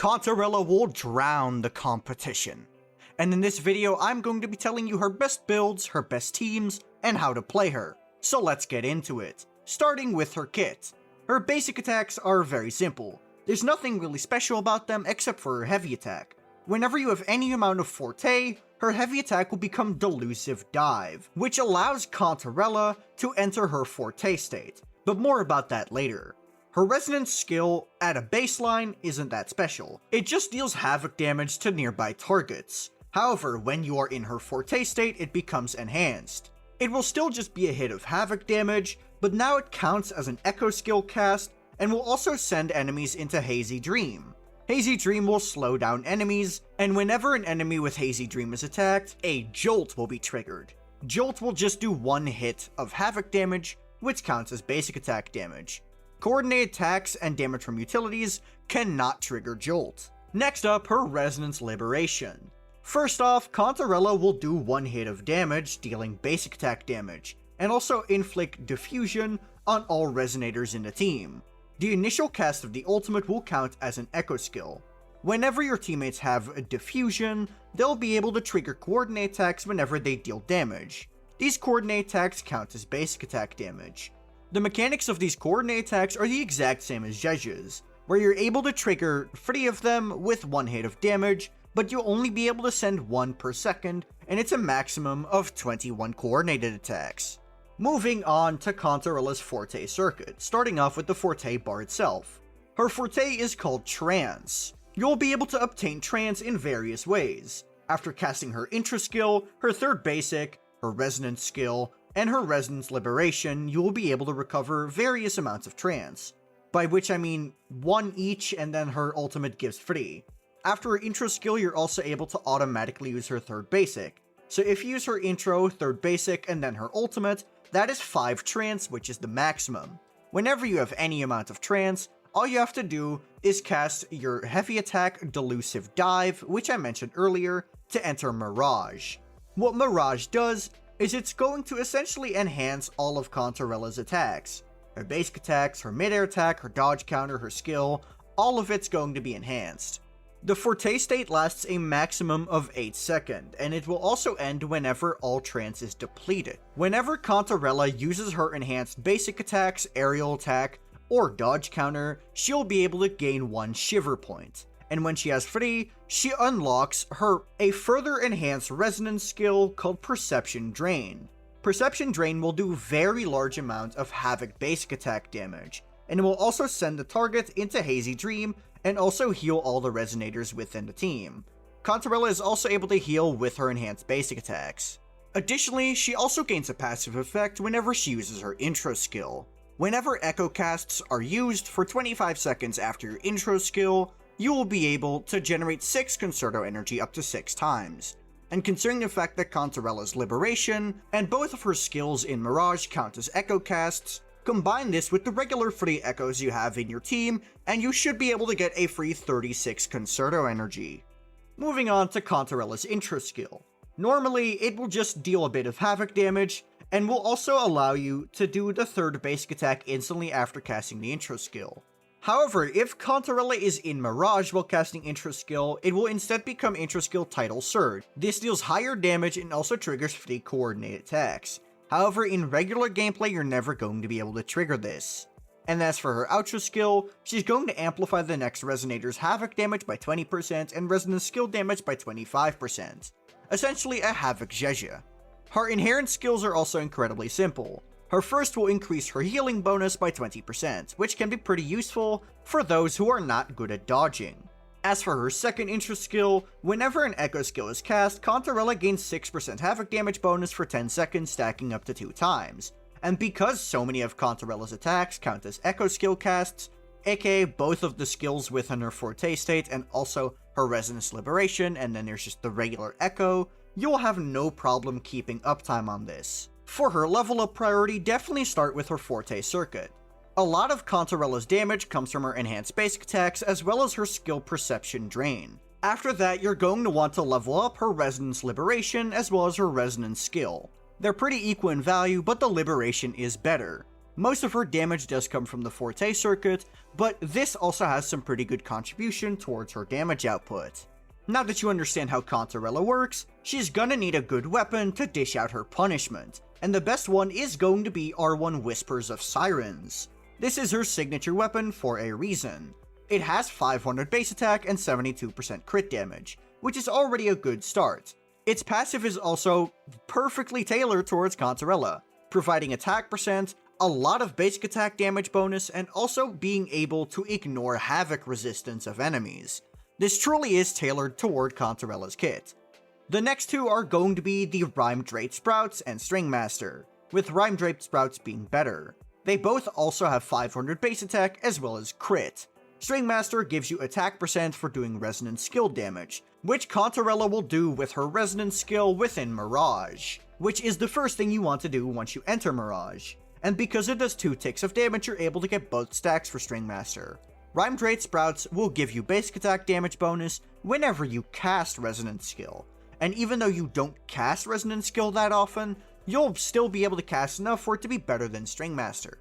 Cantarella will drown the competition. And in this video, I'm going to be telling you her best builds, her best teams, and how to play her. So let's get into it, starting with her kit. Her basic attacks are very simple. There's nothing really special about them except for her heavy attack. Whenever you have any amount of forte, her heavy attack will become Delusive Dive, which allows Cantarella to enter her forte state, but more about that later. Her resonance skill, at a baseline, isn't that special. It just deals havoc damage to nearby targets. However, when you are in her forte state, it becomes enhanced. It will still just be a hit of havoc damage, but now it counts as an echo skill cast, and will also send enemies into Hazy Dream. Hazy Dream will slow down enemies, and whenever an enemy with Hazy Dream is attacked, a Jolt will be triggered. Jolt will just do one hit of havoc damage, which counts as basic attack damage. Coordinated attacks and damage from utilities cannot trigger Jolt. Next up, her Resonance Liberation. First off, Cantarella will do one hit of damage, dealing basic attack damage, and also inflict diffusion on all resonators in the team. The initial cast of the ultimate will count as an echo skill. Whenever your teammates have a diffusion, they'll be able to trigger coordinate attacks whenever they deal damage. These coordinate attacks count as basic attack damage. The mechanics of these coordinate attacks are the exact same as Jeju's, where you're able to trigger 3 of them with one hit of damage, but you'll only be able to send 1 per second, and it's a maximum of 21 coordinated attacks. Moving on to Cantarella's Forte circuit, starting off with the Forte bar itself. Her Forte is called Trance. You'll be able to obtain Trance in various ways. After casting her Intro skill, her third basic, her Resonance skill, and her Resonance Liberation, you will be able to recover various amounts of Trance. By which I mean 1 each, and then her ultimate gives 3. After her Intro skill, you're also able to automatically use her third basic. So if you use her Intro, third basic, and then her ultimate, that is 5 Trance, which is the maximum. Whenever you have any amount of Trance, all you have to do is cast your heavy attack Delusive Dive, which I mentioned earlier, to enter Mirage. What Mirage does is it's going to essentially enhance all of Cantarella's attacks. Her basic attacks, her mid-air attack, her dodge counter, her skill, all of it's going to be enhanced. The Forte state lasts a maximum of 8 seconds, and it will also end whenever all Trance is depleted. Whenever Cantarella uses her enhanced basic attacks, aerial attack, or dodge counter, she'll be able to gain 1 Shiver point. And when she has 3, she unlocks a further enhanced resonance skill called Perception Drain. Perception Drain will do very large amounts of havoc basic attack damage, and it will also send the target into Hazy Dream and also heal all the resonators within the team. Cantarella is also able to heal with her enhanced basic attacks. Additionally, she also gains a passive effect whenever she uses her Intro skill. Whenever Echo casts are used for 25 seconds after your Intro skill, you will be able to generate 6 Concerto energy up to 6 times. And considering the fact that Cantarella's Liberation and both of her skills in Mirage count as Echo casts, combine this with the regular free Echoes you have in your team, and you should be able to get a free 36 Concerto energy. Moving on to Cantarella's Intro skill. Normally, it will just deal a bit of havoc damage, and will also allow you to do the third basic attack instantly after casting the Intro skill. However, if Cantarella is in Mirage while casting Intro skill, it will instead become Intro skill Tidal Surge. This deals higher damage and also triggers 3 coordinated attacks. However, in regular gameplay, you're never going to be able to trigger this. And as for her Outro skill, she's going to amplify the next Resonator's havoc damage by 20% and Resonance skill damage by 25%. Essentially a Havoc Jeju. Her inherent skills are also incredibly simple. Her first will increase her healing bonus by 20%, which can be pretty useful for those who are not good at dodging. As for her second Intro skill, whenever an Echo skill is cast, Cantarella gains 6% havoc damage bonus for 10 seconds, stacking up to 2 times. And because so many of Cantarella's attacks count as Echo skill casts, aka both of the skills within her Forte state and also her Resonance Liberation, and then there's just the regular Echo, you'll have no problem keeping uptime on this. For her level up priority, definitely start with her Forte circuit. A lot of Cantarella's damage comes from her enhanced basic attacks as well as her skill Perception Drain. After that, you're going to want to level up her Resonance Liberation as well as her Resonance skill. They're pretty equal in value, but the Liberation is better. Most of her damage does come from the Forte circuit, but this also has some pretty good contribution towards her damage output. Now that you understand how Cantarella works, she's gonna need a good weapon to dish out her punishment, and the best one is going to be R1 Whispers of Sirens. This is her signature weapon for a reason. It has 500 base attack and 72% crit damage, which is already a good start. Its passive is also perfectly tailored towards Cantarella, providing attack percent, a lot of basic attack damage bonus, and also being able to ignore havoc resistance of enemies. This truly is tailored toward Cantarella's kit. The next two are going to be the Rhyme Draped Sprouts and String Master, with Rhyme Draped Sprouts being better. They both also have 500 base attack as well as crit. String Master gives you attack percent for doing resonance skill damage, which Cantarella will do with her resonance skill within Mirage, which is the first thing you want to do once you enter Mirage. And because it does 2 ticks of damage, you're able to get both stacks for String Master. Rhyme Draped Sprouts will give you basic attack damage bonus whenever you cast Resonance skill, and even though you don't cast Resonance skill that often, you'll still be able to cast enough for it to be better than String Master.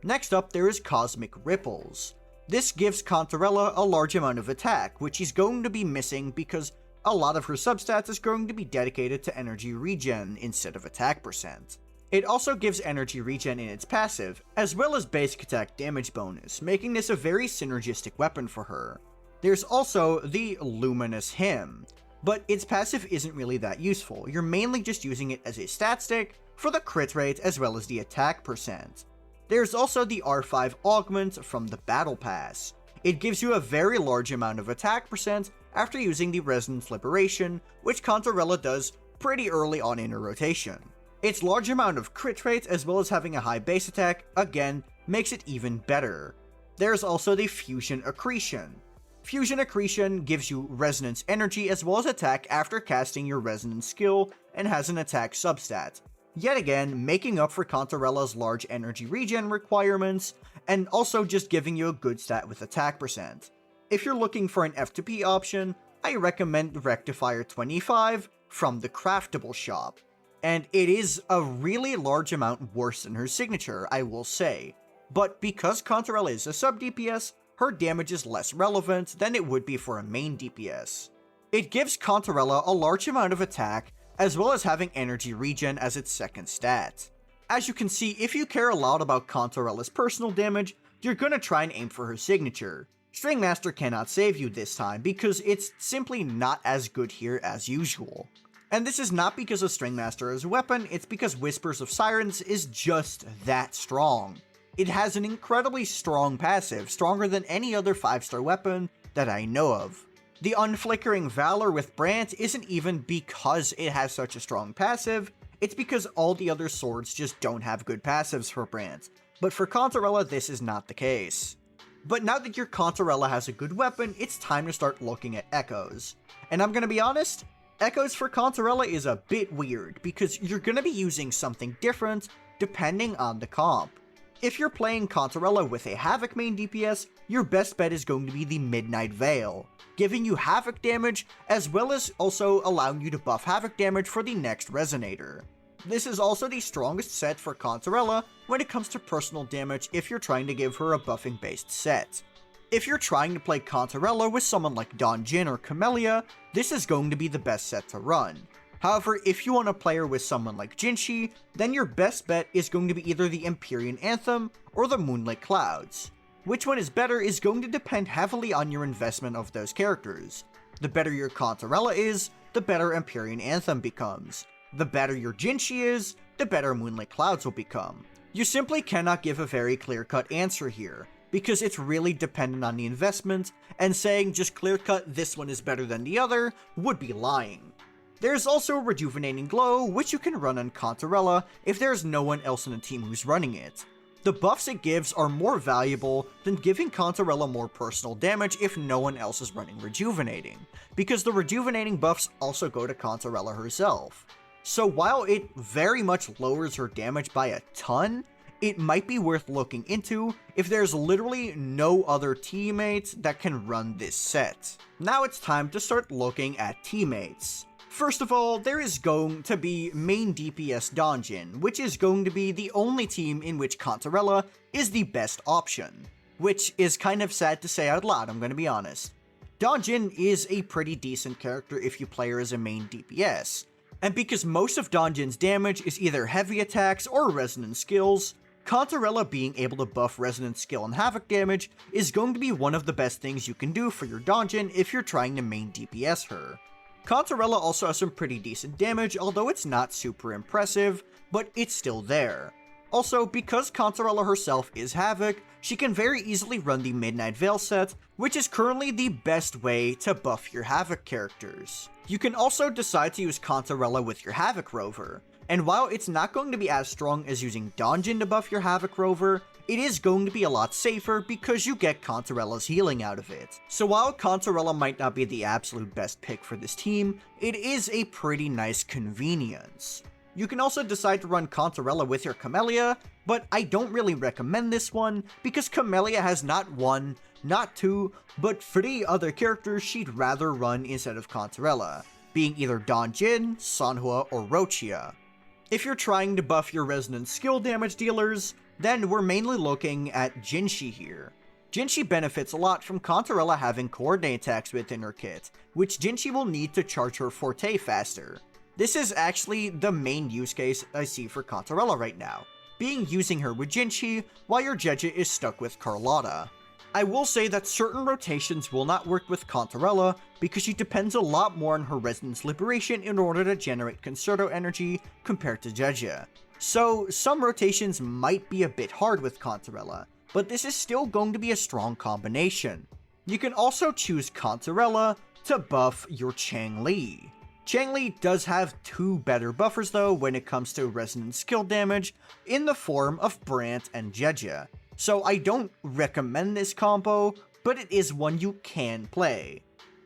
Next up, there is Cosmic Ripples. This gives Cantarella a large amount of attack, which she's going to be missing because a lot of her substats is going to be dedicated to energy regen instead of attack percent. It also gives energy regen in its passive, as well as basic attack damage bonus, making this a very synergistic weapon for her. There's also the Luminous Hymn, but its passive isn't really that useful. You're mainly just using it as a stat stick for the crit rate as well as the attack percent. There's also the R5 Augment from the Battle Pass. It gives you a very large amount of attack percent after using the Resonance Liberation, which Cantarella does pretty early on in her rotation. Its large amount of crit rate as well as having a high base attack, again, makes it even better. There's also the Fusion Accretion. Fusion Accretion gives you resonance energy as well as attack after casting your resonance skill and has an attack substat. Yet again, making up for Cantarella's large energy regen requirements and also just giving you a good stat with attack percent. If you're looking for an F2P option, I recommend Rectifier 25 from the Craftable shop. And it is a really large amount worse than her signature, I will say. But because Cantarella is a sub DPS, her damage is less relevant than it would be for a main DPS. It gives Cantarella a large amount of attack, as well as having energy regen as its second stat. As you can see, if you care a lot about Cantarella's personal damage, you're gonna try and aim for her signature. String Master cannot save you this time because it's simply not as good here as usual. And this is not because of String Master as a weapon, it's because Whispers of Sirens is just that strong. It has an incredibly strong passive, stronger than any other 5-star weapon that I know of. The Unflickering Valor with Brant isn't even because it has such a strong passive, it's because all the other swords just don't have good passives for Brant. But for Cantarella, this is not the case. But now that your Cantarella has a good weapon, it's time to start looking at Echoes. And I'm gonna be honest, Echoes for Cantarella is a bit weird, because you're gonna be using something different depending on the comp. If you're playing Cantarella with a Havoc main DPS, your best bet is going to be the Midnight Veil, giving you Havoc damage, as well as also allowing you to buff Havoc damage for the next Resonator. This is also the strongest set for Cantarella when it comes to personal damage if you're trying to give her a buffing based set. If you're trying to play Cantarella with someone like Don Jin or Camellia, this is going to be the best set to run. However, if you want to play her with someone like Jinshi, then your best bet is going to be either the Empyrean Anthem or the Moonlit Clouds. Which one is better is going to depend heavily on your investment of those characters. The better your Cantarella is, the better Empyrean Anthem becomes. The better your Jinshi is, the better Moonlit Clouds will become. You simply cannot give a very clear-cut answer here, because it's really dependent on the investment, and saying just clear-cut this one is better than the other would be lying. There's also Rejuvenating Glow, which you can run on Cantarella if there's no one else in the team who's running it. The buffs it gives are more valuable than giving Cantarella more personal damage if no one else is running Rejuvenating, because the Rejuvenating buffs also go to Cantarella herself. So while it very much lowers her damage by a ton, it might be worth looking into if there's literally no other teammates that can run this set. Now it's time to start looking at teammates. First of all, there is going to be main DPS Donjin, which is going to be the only team in which Cantarella is the best option. Which is kind of sad to say out loud, I'm gonna be honest. Donjin is a pretty decent character if you play her as a main DPS, and because most of Donjin's damage is either heavy attacks or resonance skills, Cantarella being able to buff resonance skill and havoc damage is going to be one of the best things you can do for your Donjin if you're trying to main DPS her. Cantarella also has some pretty decent damage, although it's not super impressive, but it's still there. Also, because Cantarella herself is Havoc, she can very easily run the Midnight Veil set, which is currently the best way to buff your Havoc characters. You can also decide to use Cantarella with your Havoc Rover, and while it's not going to be as strong as using Donjin to buff your Havoc Rover, it is going to be a lot safer because you get Cantarella's healing out of it. So while Cantarella might not be the absolute best pick for this team, it is a pretty nice convenience. You can also decide to run Cantarella with your Camellia, but I don't really recommend this one because Camellia has not one, not two, but 3 other characters she'd rather run instead of Cantarella, being either Donjin, Sanhua, or Rochia. If you're trying to buff your resonance skill damage dealers, then we're mainly looking at Jinshi here. Jinshi benefits a lot from Cantarella having coordinate attacks within her kit, which Jinshi will need to charge her forte faster. This is actually the main use case I see for Cantarella right now, being using her with Jinshi while your Jeje is stuck with Carlotta. I will say that certain rotations will not work with Cantarella because she depends a lot more on her Resonance Liberation in order to generate Concerto energy compared to Jeje. So some rotations might be a bit hard with Cantarella, but this is still going to be a strong combination. You can also choose Cantarella to buff your Changli. Changli does have 2 better buffers though when it comes to resonance skill damage in the form of Brant and Jeje, so I don't recommend this combo, but it is one you can play.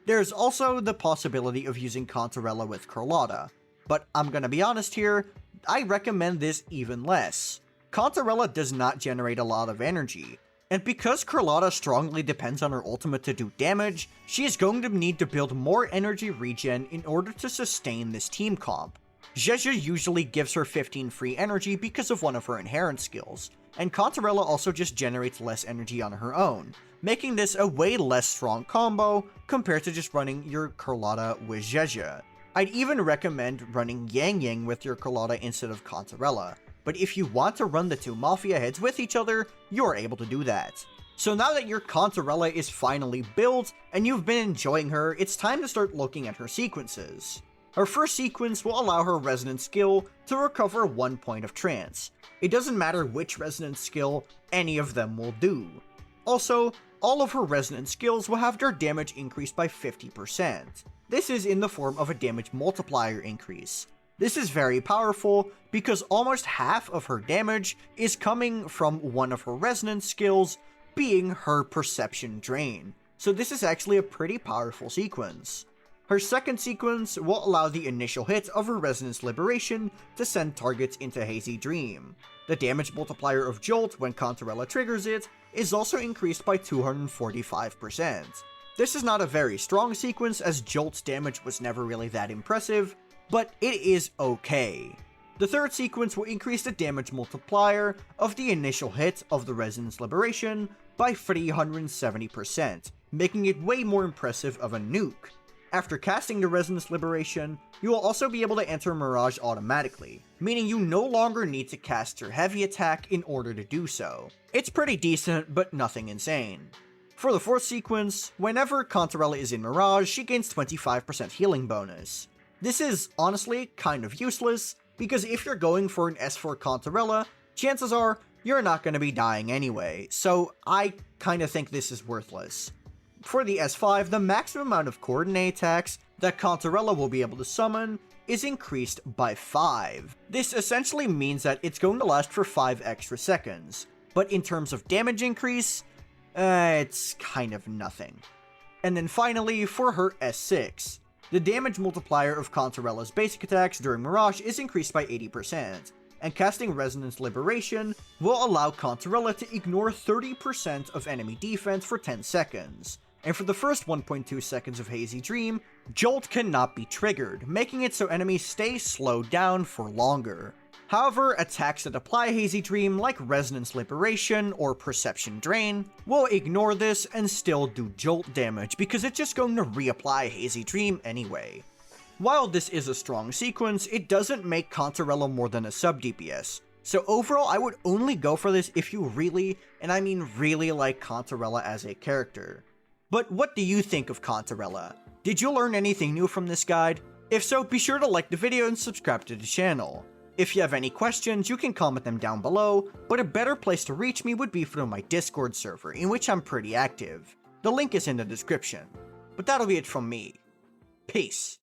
There's also the possibility of using Cantarella with Carlotta, but I'm gonna be honest here, I recommend this even less. Cantarella does not generate a lot of energy, and because Carlotta strongly depends on her ultimate to do damage, she is going to need to build more energy regen in order to sustain this team comp. Jeje usually gives her 15 free energy because of one of her inherent skills, and Cantarella also just generates less energy on her own, making this a way less strong combo compared to just running your Carlotta with Jeje. I'd even recommend running Yang Yang with your Carlotta instead of Cantarella, but if you want to run the 2 Mafia heads with each other, you're able to do that. So now that your Cantarella is finally built, and you've been enjoying her, it's time to start looking at her sequences. Her first sequence will allow her Resonance skill to recover 1 point of trance. It doesn't matter which Resonance skill, any of them will do. Also, all of her Resonance skills will have their damage increased by 50%. This is in the form of a damage multiplier increase. This is very powerful because almost half of her damage is coming from one of her resonance skills, being her Perception Drain. So this is actually a pretty powerful sequence. Her second sequence will allow the initial hit of her Resonance Liberation to send targets into Hazy Dream. The damage multiplier of Jolt when Cantarella triggers it is also increased by 245%. This is not a very strong sequence as Jolt's damage was never really that impressive, but it is okay. The third sequence will increase the damage multiplier of the initial hit of the Resonance Liberation by 370%, making it way more impressive of a nuke. After casting the Resonance Liberation, you will also be able to enter Mirage automatically, meaning you no longer need to cast your heavy attack in order to do so. It's pretty decent, but nothing insane. For the fourth sequence, whenever Cantarella is in Mirage, she gains 25% healing bonus. This is honestly kind of useless, because if you're going for an S4 Cantarella, chances are you're not going to be dying anyway, so I kind of think this is worthless. For the S5, the maximum amount of coordinate attacks that Cantarella will be able to summon is increased by 5. This essentially means that it's going to last for 5 extra seconds, but in terms of damage increase, it's kind of nothing. And then finally, for her S6, the damage multiplier of Cantarella's basic attacks during Mirage is increased by 80%, and casting Resonance Liberation will allow Cantarella to ignore 30% of enemy defense for 10 seconds, and for the first 1.2 seconds of Hazy Dream, Jolt cannot be triggered, making it so enemies stay slowed down for longer. However, attacks that apply Hazy Dream, like Resonance Liberation or Perception Drain, will ignore this and still do Jolt damage because it's just going to reapply Hazy Dream anyway. While this is a strong sequence, it doesn't make Cantarella more than a sub DPS, so overall I would only go for this if you really, and I mean really, like Cantarella as a character. But what do you think of Cantarella? Did you learn anything new from this guide? If so, be sure to like the video and subscribe to the channel. If you have any questions, you can comment them down below, but a better place to reach me would be through my Discord server, in which I'm pretty active. The link is in the description. But that'll be it from me. Peace.